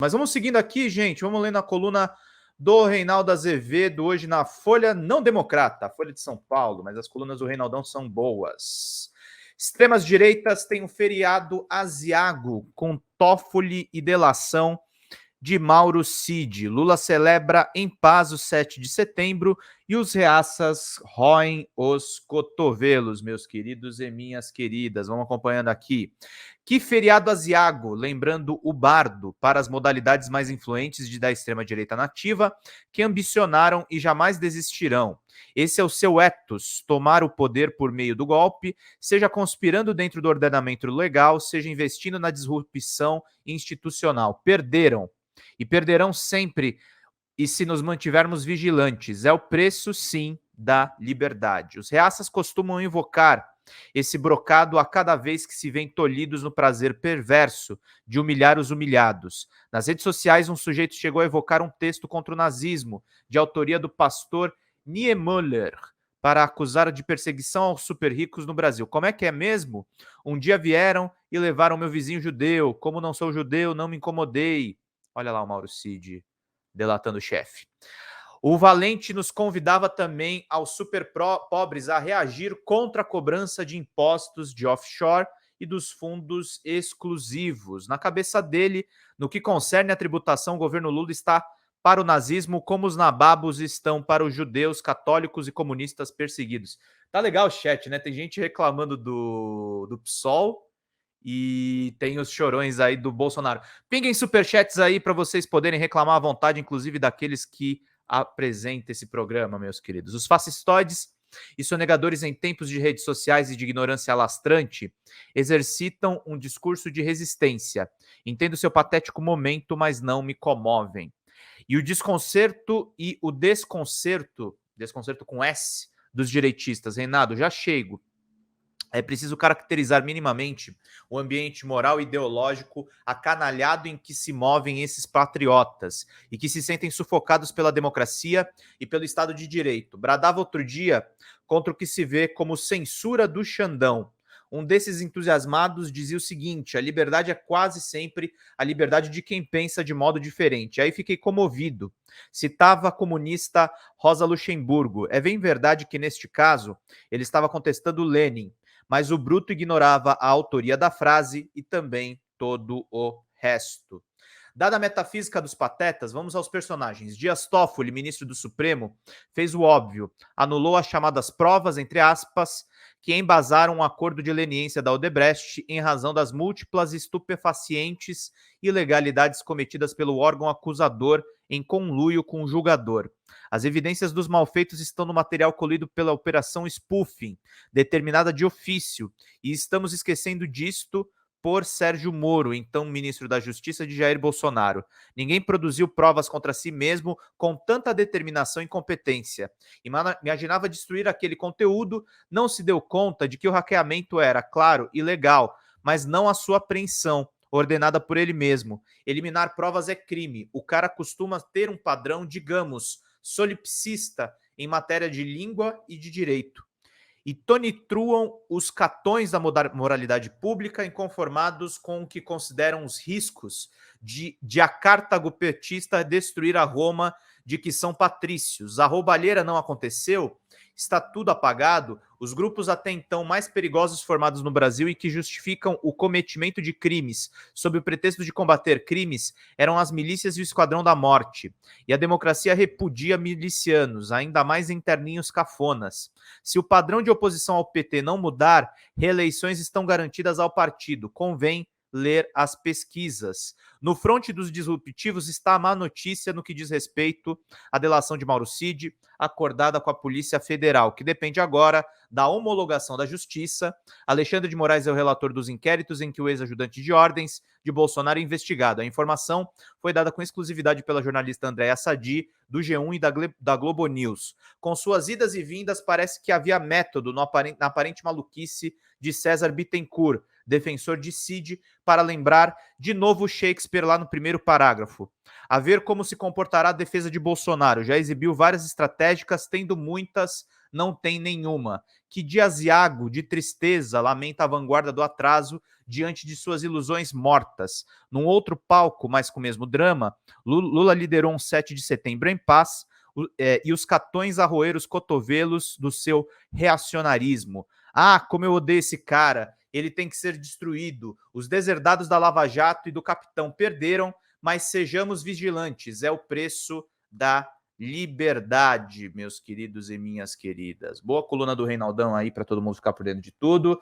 Mas vamos seguindo aqui, gente. Vamos lendo a coluna do Reinaldo Azevedo, hoje na Folha Não Democrata, a Folha de São Paulo, mas as colunas do Reinaldão são boas. Extremas direitas têm um feriado asiago com Toffoli e delação de Mauro Cid. Lula celebra em paz o 7 de setembro e os reaças roem os cotovelos, meus queridos e minhas queridas. Vamos acompanhando aqui. Que feriado asiago, lembrando o bardo para as modalidades mais influentes da extrema-direita nativa, que ambicionaram e jamais desistirão. Esse é o seu ethos, tomar o poder por meio do golpe, seja conspirando dentro do ordenamento legal, seja investindo na disrupção institucional. Perderam. E perderão sempre, e se nos mantivermos vigilantes. É o preço, sim, da liberdade. Os reaças costumam invocar esse brocado a cada vez que se veem tolhidos no prazer perverso de humilhar os humilhados. Nas redes sociais, um sujeito chegou a evocar um texto contra o nazismo, de autoria do pastor Niemöller, para acusar de perseguição aos super ricos no Brasil. Como é que é mesmo? Um dia vieram e levaram meu vizinho judeu. Como não sou judeu, não me incomodei. Olha lá o Mauro Cid delatando o chefe. O Valente nos convidava também aos super pobres a reagir contra a cobrança de impostos de offshore e dos fundos exclusivos. Na cabeça dele, no que concerne a tributação, o governo Lula está para o nazismo como os nababos estão para os judeus, católicos e comunistas perseguidos. Tá legal o chat, né? Tem gente reclamando do PSOL e tem os chorões aí do Bolsonaro. Pinguem superchats aí para vocês poderem reclamar à vontade, inclusive daqueles que apresentam esse programa, meus queridos. Os fascistoides e sonegadores em tempos de redes sociais e de ignorância alastrante exercitam um discurso de resistência. Entendo seu patético momento, mas não me comovem. E o desconcerto e o desconcerto com S, dos direitistas. Reinaldo, já chego. É preciso caracterizar minimamente o ambiente moral e ideológico acanalhado em que se movem esses patriotas e que se sentem sufocados pela democracia e pelo Estado de Direito. Bradava outro dia contra o que se vê como censura do Xandão. Um desses entusiasmados dizia o seguinte: a liberdade é quase sempre a liberdade de quem pensa de modo diferente. Aí fiquei comovido. Citava a comunista Rosa Luxemburgo. É bem verdade que, neste caso, ele estava contestando Lenin, mas o bruto ignorava a autoria da frase e também todo o resto. Dada a metafísica dos patetas, vamos aos personagens. Dias Toffoli, ministro do Supremo, fez o óbvio, anulou as chamadas provas, entre aspas, que embasaram um acordo de leniência da Odebrecht em razão das múltiplas estupefacientes ilegalidades cometidas pelo órgão acusador em conluio com o julgador. As evidências dos malfeitos estão no material colhido pela Operação Spoofing, determinada de ofício, e estamos esquecendo disto por Sérgio Moro, então ministro da Justiça de Jair Bolsonaro. Ninguém produziu provas contra si mesmo com tanta determinação e competência. Imaginava destruir aquele conteúdo, não se deu conta de que o hackeamento era, claro, ilegal, mas não a sua apreensão, ordenada por ele mesmo. Eliminar provas é crime. O cara costuma ter um padrão, digamos, solipsista em matéria de língua e de direito. E tonitruam os catões da moralidade pública inconformados com o que consideram os riscos de a Cartago petista destruir a Roma de que são patrícios. A roubalheira não aconteceu, está tudo apagado. Os grupos até então mais perigosos formados no Brasil e que justificam o cometimento de crimes sob o pretexto de combater crimes eram as milícias e o Esquadrão da Morte. E a democracia repudia milicianos, ainda mais interninhos cafonas. Se o padrão de oposição ao PT não mudar, reeleições estão garantidas ao partido. Convém ler as pesquisas. No fronte dos disruptivos está a má notícia no que diz respeito à delação de Mauro Cid, acordada com a Polícia Federal, que depende agora da homologação da Justiça. Alexandre de Moraes é o relator dos inquéritos em que o ex-ajudante de ordens de Bolsonaro é investigado. A informação foi dada com exclusividade pela jornalista Andréa Sadi, do G1 e da Globo News. Com suas idas e vindas, parece que havia método na aparente maluquice de César Bittencourt, defensor de Cid, para lembrar de novo Shakespeare lá no primeiro parágrafo. A ver como se comportará a defesa de Bolsonaro. Já exibiu várias estratégicas, tendo muitas não tem nenhuma. Que de aziago, de tristeza, lamenta a vanguarda do atraso diante de suas ilusões mortas. Num outro palco, mas com o mesmo drama, Lula liderou um 7 de setembro em paz e os catões a roer os cotovelos do seu reacionarismo. Ah, como eu odeio esse cara, ele tem que ser destruído. Os deserdados da Lava Jato e do Capitão perderam, mas sejamos vigilantes, é o preço da liberdade, meus queridos e minhas queridas. Boa coluna do Reinaldão aí para todo mundo ficar por dentro de tudo.